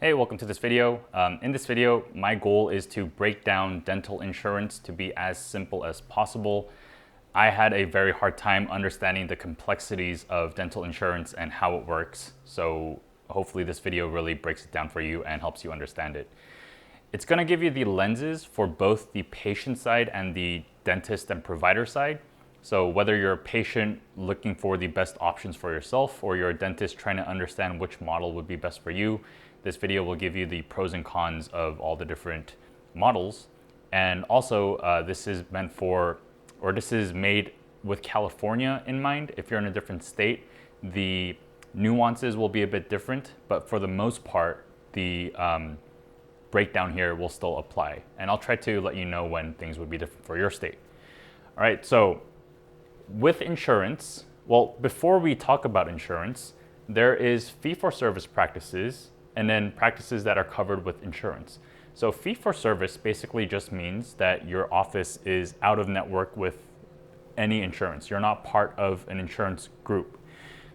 Hey, welcome to this video. In this video, my goal is to break down dental insurance to be as simple as possible. I had a very hard time understanding the complexities of dental insurance and how it works. So hopefully this video really breaks it down for you and helps you understand it. It's going to give you the lenses for both the patient side and the dentist and provider side. So whether you're a patient looking for the best options for yourself or you're a dentist trying to understand which model would be best for you, this video will give you the pros and cons of all the different models. And also this is made with California in mind. If you're in a different state, the nuances will be a bit different, but for the most part, the breakdown here will still apply. And I'll try to let you know when things would be different for your state. All right, so with insurance, well, before we talk about insurance, there is fee-for-service practices and then practices that are covered with insurance. So fee-for-service basically just means that your office is out of network with any insurance. You're not part of an insurance group.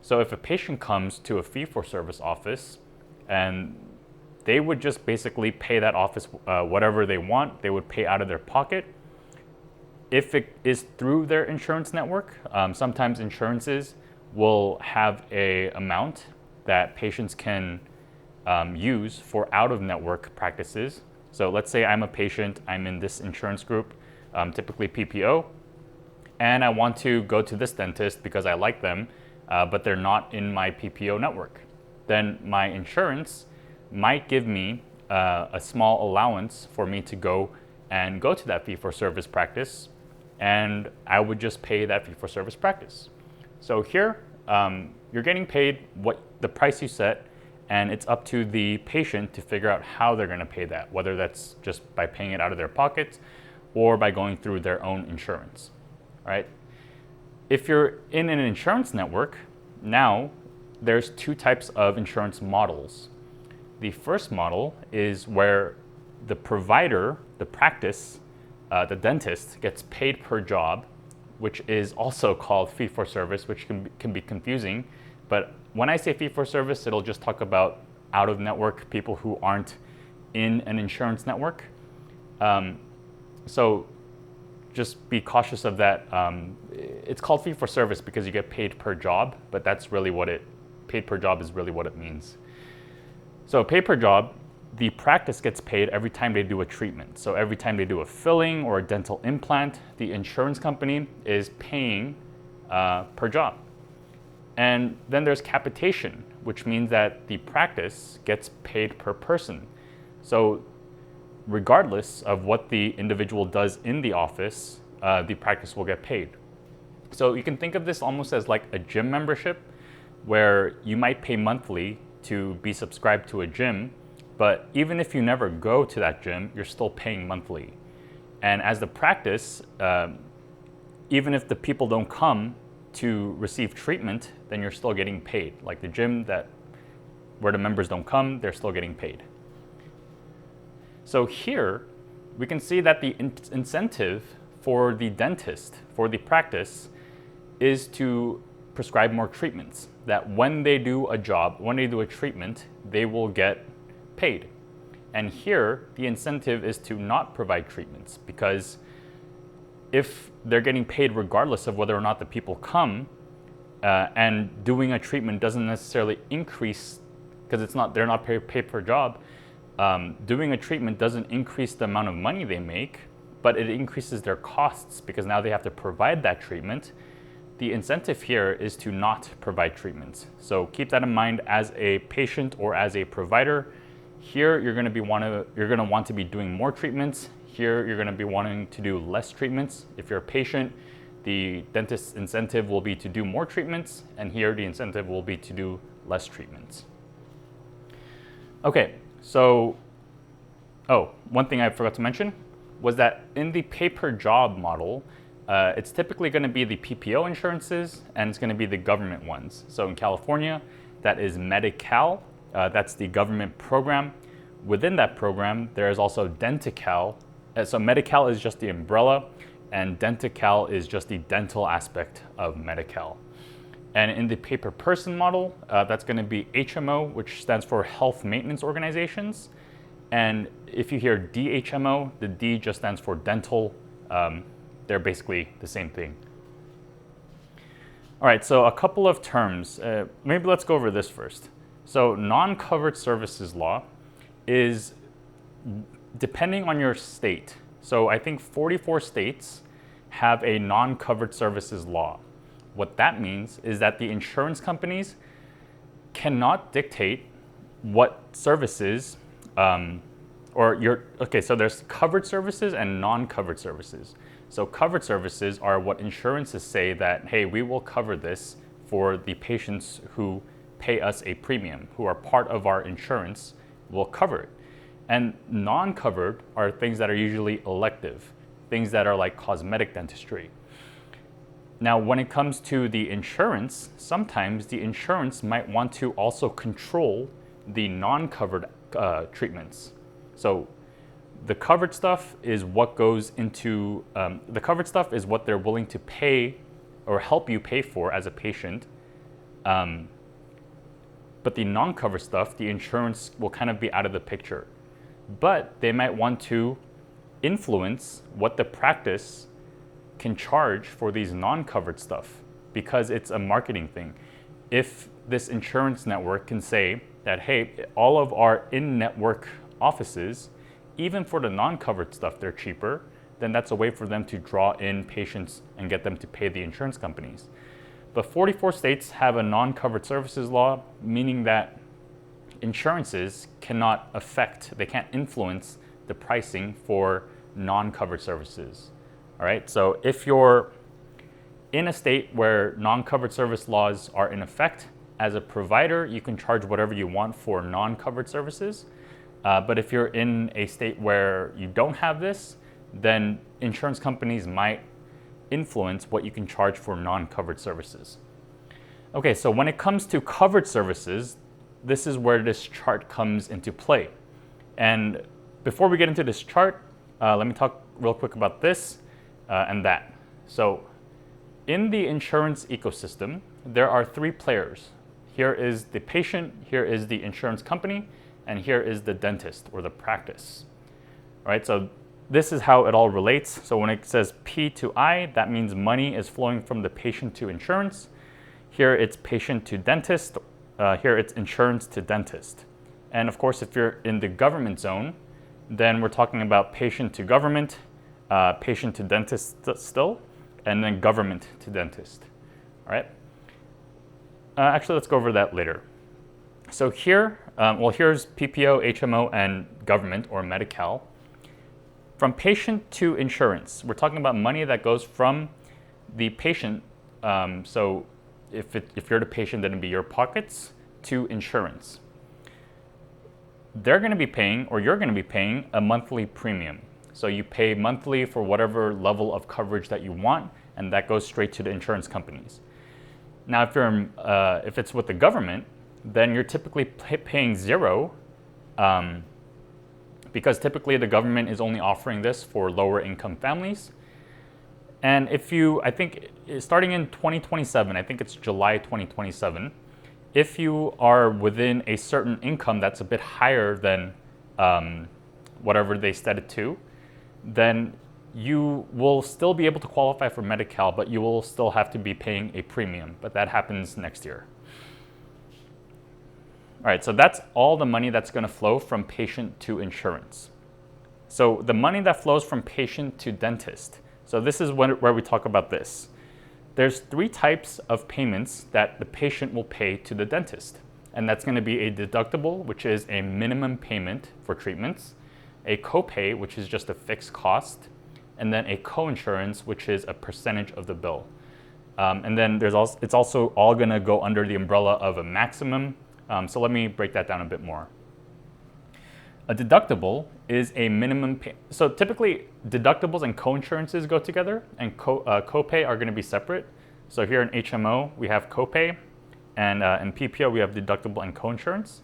So if a patient comes to a fee-for-service office and they would just basically pay that office whatever they want, they would pay out of their pocket. If it is through their insurance network, sometimes insurances will have a amount that patients can use for out-of-network practices. So let's say I'm a patient, I'm in this insurance group, typically PPO, and I want to go to this dentist because I like them, but they're not in my PPO network. Then my insurance might give me a small allowance for me to go to that fee-for-service practice, and I would just pay that fee-for-service practice. So here, you're getting paid the price you set, and it's up to the patient to figure out how they're going to pay that, whether that's just by paying it out of their pockets or by going through their own insurance, right? If you're in an insurance network, now there's two types of insurance models. The first model is where the provider, the practice, the dentist gets paid per job, which is also called fee-for-service, which can be confusing. But when I say fee-for-service, it'll just talk about out-of-network people who aren't in an insurance network. So just be cautious of that. It's called fee-for-service because you get paid per job, but that's really paid per job is really what it means. So pay per job, the practice gets paid every time they do a treatment. So every time they do a filling or a dental implant, the insurance company is paying per job. And then there's capitation, which means that the practice gets paid per person. So regardless of what the individual does in the office, the practice will get paid. So you can think of this almost as like a gym membership, where you might pay monthly to be subscribed to a gym, but even if you never go to that gym, you're still paying monthly. And as the practice, even if the people don't come to receive treatment, then you're still getting paid. Like the gym where the members don't come, they're still getting paid. So here, we can see that the incentive for the dentist, for the practice, is to prescribe more treatments. That when they do a job, when they do a treatment, they will get paid. And here, the incentive is to not provide treatments, because if they're getting paid regardless of whether or not the people come, and doing a treatment doesn't necessarily increase, because they're not paid per job, doing a treatment doesn't increase the amount of money they make, but it increases their costs because now they have to provide that treatment. The incentive here is to not provide treatments. So keep that in mind as a patient or as a provider. Here, you're going to want to be doing more treatments. Here, you're going to be wanting to do less treatments. If you're a patient, the dentist's incentive will be to do more treatments, and here the incentive will be to do less treatments. Okay, so, one thing I forgot to mention was that in the pay-per-job model, it's typically going to be the PPO insurances, and it's going to be the government ones. So in California, that is Medi-Cal. That's the government program. Within that program, there is also Denti-Cal. So Medi-Cal is just the umbrella, and Denti-Cal is just the dental aspect of Medi-Cal. And in the pay-per-person model, that's going to be HMO, which stands for Health Maintenance Organizations. And if you hear DHMO, the D just stands for dental. They're basically the same thing. All right, so a couple of terms. Maybe let's go over this first. So non-covered services law is depending on your state. So I think 44 states have a non-covered services law. What that means is that the insurance companies cannot dictate what services, so there's covered services and non-covered services. So covered services are what insurances say that, hey, we will cover this for the patients who pay us a premium, who are part of our insurance, we'll cover it. And non-covered are things that are usually elective, things that are like cosmetic dentistry. Now, when it comes to the insurance, sometimes the insurance might want to also control the non-covered treatments. So the covered stuff is what goes into, the covered stuff is what they're willing to pay or help you pay for as a patient. But the non-covered stuff, the insurance will kind of be out of the picture. But they might want to influence what the practice can charge for these non-covered stuff because it's a marketing thing. If this insurance network can say that, hey, all of our in-network offices, even for the non-covered stuff, they're cheaper, then that's a way for them to draw in patients and get them to pay the insurance companies. But 44 states have a non-covered services law, meaning that insurances cannot affect, they can't influence the pricing for non-covered services. All right, so if you're in a state where non-covered service laws are in effect, as a provider, you can charge whatever you want for non-covered services. But if you're in a state where you don't have this, then insurance companies might influence what you can charge for non-covered services. Okay, so when it comes to covered services, this is where this chart comes into play. And before we get into this chart, let me talk real quick about this and that. So in the insurance ecosystem, there are three players. Here is the patient, here is the insurance company, and here is the dentist or the practice. All right, so this is how it all relates. So when it says P to I, that means money is flowing from the patient to insurance. Here it's patient to dentist. Here it's insurance to dentist. And of course, if you're in the government zone, then we're talking about patient to government, patient to dentist still, and then government to dentist. All right. Actually, let's go over that later. So here, here's PPO, HMO, and government or Medi-Cal. From patient to insurance, we're talking about money that goes from the patient. So if you're the patient, then it'd be your pockets to insurance. They're going to be paying, or you're going to be paying, a monthly premium. So you pay monthly for whatever level of coverage that you want, and that goes straight to the insurance companies. Now, if it's with the government, then you're typically paying zero, because typically the government is only offering this for lower income families. And I think starting in 2027, I think it's July 2027, if you are within a certain income that's a bit higher than whatever they set it to, then you will still be able to qualify for Medi-Cal, but you will still have to be paying a premium, but that happens next year. All right, so that's all the money that's going to flow from patient to insurance. So the money that flows from patient to dentist. So this is where we talk about this. There's three types of payments that the patient will pay to the dentist. And that's going to be a deductible, which is a minimum payment for treatments, a copay, which is just a fixed cost, and then a coinsurance, which is a percentage of the bill. And then it's also all going to go under the umbrella of a maximum. So let me break that down a bit more. A deductible is a minimum pay. So typically, deductibles and coinsurances go together, and copay are going to be separate. So here in HMO, we have copay, and in PPO, we have deductible and coinsurance.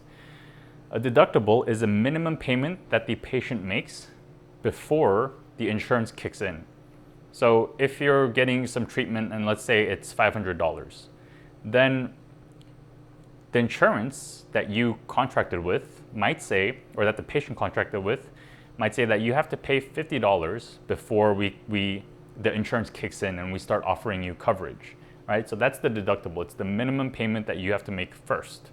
A deductible is a minimum payment that the patient makes before the insurance kicks in. So if you're getting some treatment, and let's say it's $500, then the insurance that you contracted with might say, or that the patient contracted with, might say that you have to pay $50 before the insurance kicks in and we start offering you coverage, right? So that's the deductible. It's the minimum payment that you have to make first.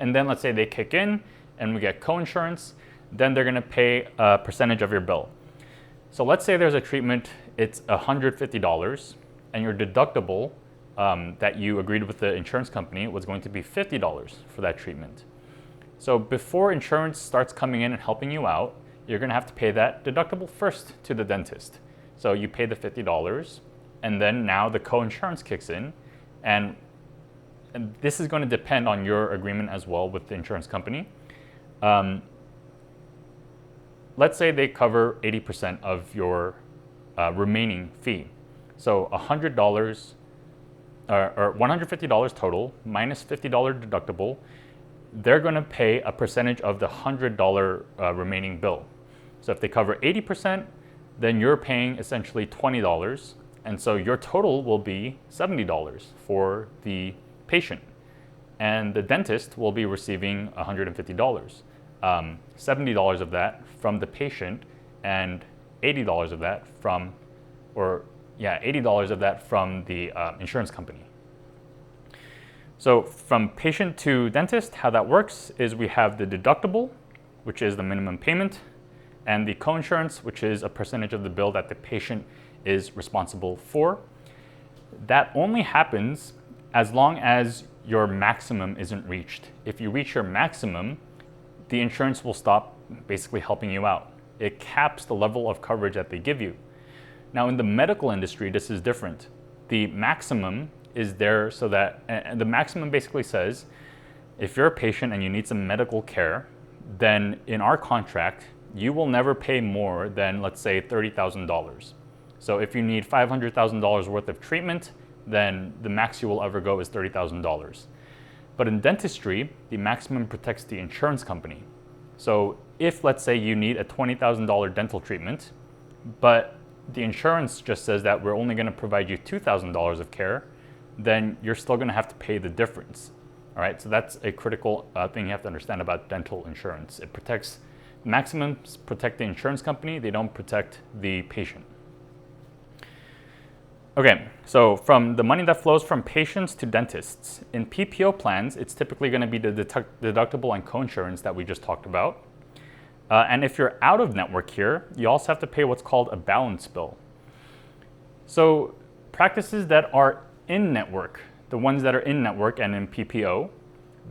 And then let's say they kick in and we get co-insurance, then they're gonna pay a percentage of your bill. So let's say there's a treatment, it's $150, and your deductible that you agreed with the insurance company was going to be $50 for that treatment. So before insurance starts coming in and helping you out, you're gonna have to pay that deductible first to the dentist. So you pay the $50, and then now the co-insurance kicks in, and this is going to depend on your agreement as well with the insurance company. Let's say they cover 80% of your remaining fee. So $100 or $150 total minus $50 deductible, they're going to pay a percentage of the $100 remaining bill. So if they cover 80%, then you're paying essentially $20, and so your total will be $70 for the patient, and the dentist will be receiving $150. $70 of that from the patient, and $80 of that from, $80 of that from the insurance company. So from patient to dentist, how that works is we have the deductible, which is the minimum payment, and the co-insurance, which is a percentage of the bill that the patient is responsible for. That only happens as long as your maximum isn't reached. If you reach your maximum, the insurance will stop basically helping you out. It caps the level of coverage that they give you. Now in the medical industry, this is different. The maximum is there so that, and the maximum basically says, if you're a patient and you need some medical care, then in our contract, you will never pay more than, let's say, $30,000. So if you need $500,000 worth of treatment, then the max you will ever go is $30,000. But in dentistry, the maximum protects the insurance company. So if, let's say, you need a $20,000 dental treatment, but the insurance just says that we're only going to provide you $2,000 of care, then you're still going to have to pay the difference. All right, so that's a critical thing you have to understand about dental insurance. It protects, maximums protect the insurance company, they don't protect the patient. Okay, so from the money that flows from patients to dentists, in PPO plans, it's typically going to be the deductible and co-insurance that we just talked about. And if you're out of network here, you also have to pay what's called a balance bill. So practices that are in network, the ones that are in network and in PPO,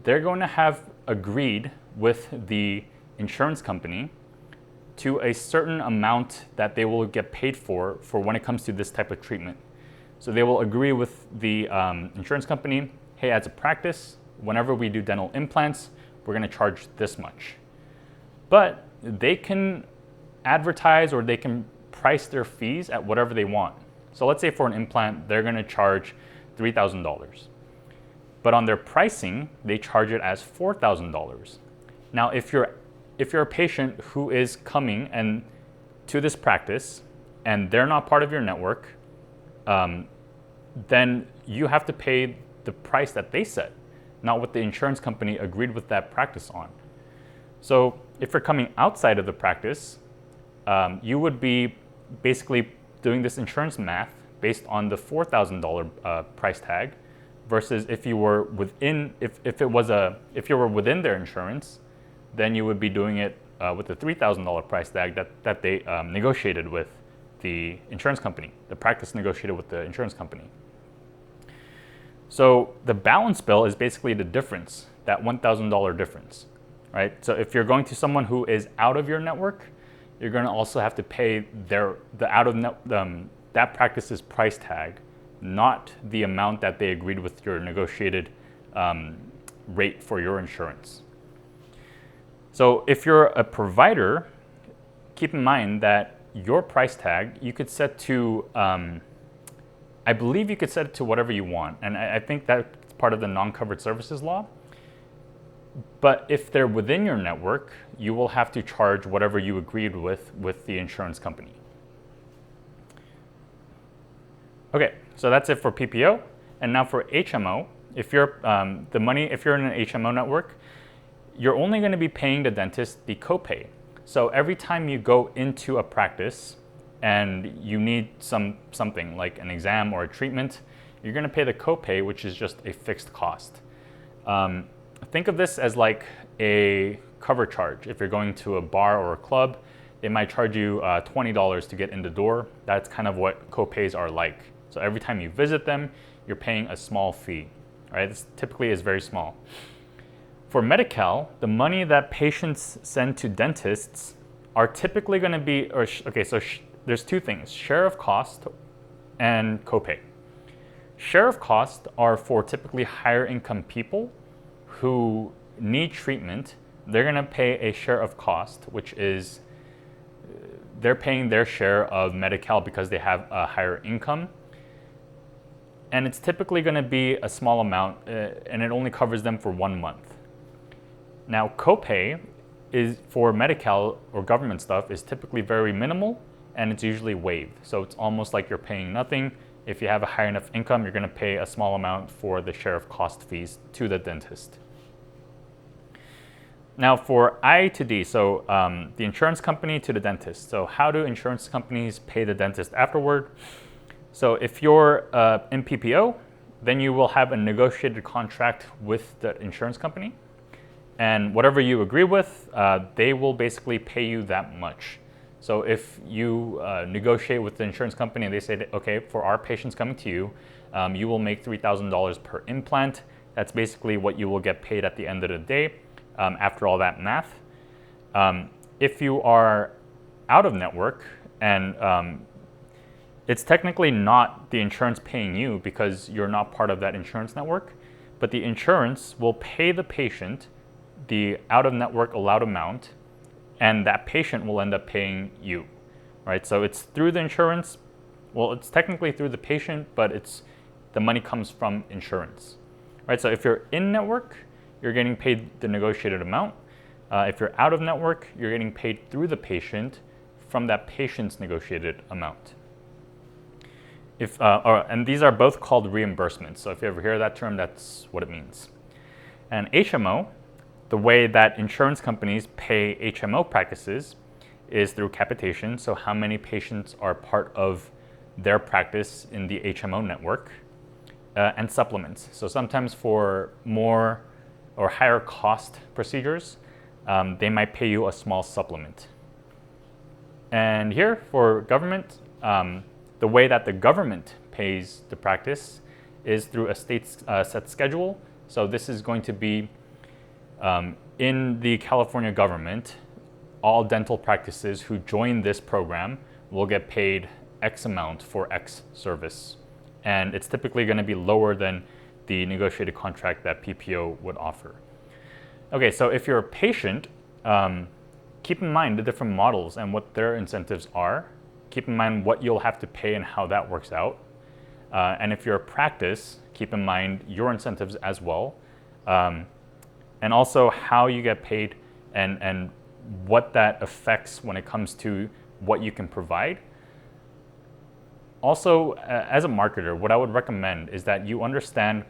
they're going to have agreed with the insurance company to a certain amount that they will get paid for when it comes to this type of treatment. So they will agree with the insurance company, hey, as a practice, whenever we do dental implants, we're going to charge this much. But they can advertise or they can price their fees at whatever they want. So let's say for an implant, they're going to charge $3,000. But on their pricing, they charge it as $4,000. Now, if you're a patient who is coming and to this practice and they're not part of your network, then you have to pay the price that they set, not what the insurance company agreed with that practice on. So if you're coming outside of the practice, you would be basically doing this insurance math based on the $4,000 price tag, versus if you were within, if you were within their insurance, then you would be doing it with the $3,000 price tag that they negotiated with the insurance company. The practice negotiated with the insurance company. So the balance bill is basically the difference, that $1,000 difference, right? So if you're going to someone who is out of your network, you're going to also have to pay that practice's price tag, not the amount that they agreed with your negotiated rate for your insurance. So if you're a provider, keep in mind that your price tag, you could set to, I believe you could set it to whatever you want. And I think that's part of the non-covered services law. But if they're within your network, you will have to charge whatever you agreed with the insurance company. Okay, so that's it for PPO. And now for HMO, if you're if you're in an HMO network, you're only going to be paying the dentist the copay. So every time you go into a practice and you need something like an exam or a treatment, you're going to pay the copay, which is just a fixed cost. Think of this as like a cover charge. If you're going to a bar or a club, they might charge you $20 to get in the door. That's kind of what copays are like. So every time you visit them, you're paying a small fee. Right? This typically is very small. For Medi-Cal, the money that patients send to dentists are typically going to be, there's two things, share of cost and copay. Share of cost are for typically higher income people who need treatment. They're going to pay a share of cost, which is they're paying their share of Medi-Cal because they have a higher income. And it's typically going to be a small amount, and it only covers them for 1 month. Now, copay is for Medi-Cal or government stuff is typically very minimal, and it's usually waived. So it's almost like you're paying nothing. If you have a high enough income, you're going to pay a small amount for the share of cost fees to the dentist. Now for I to D, so the insurance company to the dentist. So how do insurance companies pay the dentist afterward? So if you're in PPO, then you will have a negotiated contract with the insurance company. And whatever you agree with, they will basically pay you that much. So if you negotiate with the insurance company and they say, okay, for our patients coming to you, you will make $3,000 per implant. That's basically what you will get paid at the end of the day after all that math. If you are out of network and it's technically not the insurance paying you because you're not part of that insurance network, but the insurance will pay the patient the out-of-network allowed amount, and that patient will end up paying you, right? So it's through the insurance. Well, it's technically through the patient, but the money comes from insurance, right? So if you're in network, you're getting paid the negotiated amount. If you're out of network, you're getting paid through the patient from that patient's negotiated amount. And these are both called reimbursements. So if you ever hear that term, that's what it means. And HMO, the way that insurance companies pay HMO practices is through capitation. So how many patients are part of their practice in the HMO network, and supplements. So sometimes for more or higher cost procedures, they might pay you a small supplement. And here for government, the way that the government pays the practice is through a state set schedule. So this is going to be in the California government, all dental practices who join this program will get paid X amount for X service. And it's typically going to be lower than the negotiated contract that PPO would offer. Okay, so if you're a patient, keep in mind the different models and what their incentives are. Keep in mind what you'll have to pay and how that works out. And if you're a practice, keep in mind your incentives as well. And also how you get paid and what that affects when it comes to what you can provide. Also, as a marketer, what I would recommend is that you understand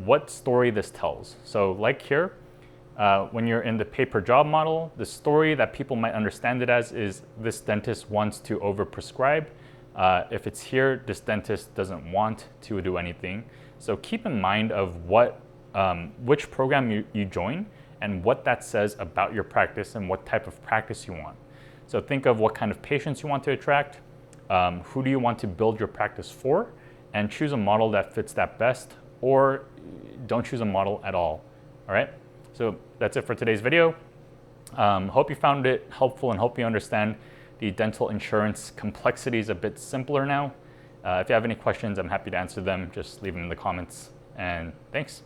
what story this tells. So like here, when you're in the pay-per-job model, the story that people might understand it as is this dentist wants to overprescribe. If it's here, this dentist doesn't want to do anything. So keep in mind of which program you join and what that says about your practice and what type of practice you want. So think of what kind of patients you want to attract, who do you want to build your practice for, and choose a model that fits that best, or don't choose a model at all. All right, so that's it for today's video. Hope you found it helpful and hope you understand the dental insurance complexities a bit simpler now. If you have any questions, I'm happy to answer them. Just leave them in the comments, and thanks.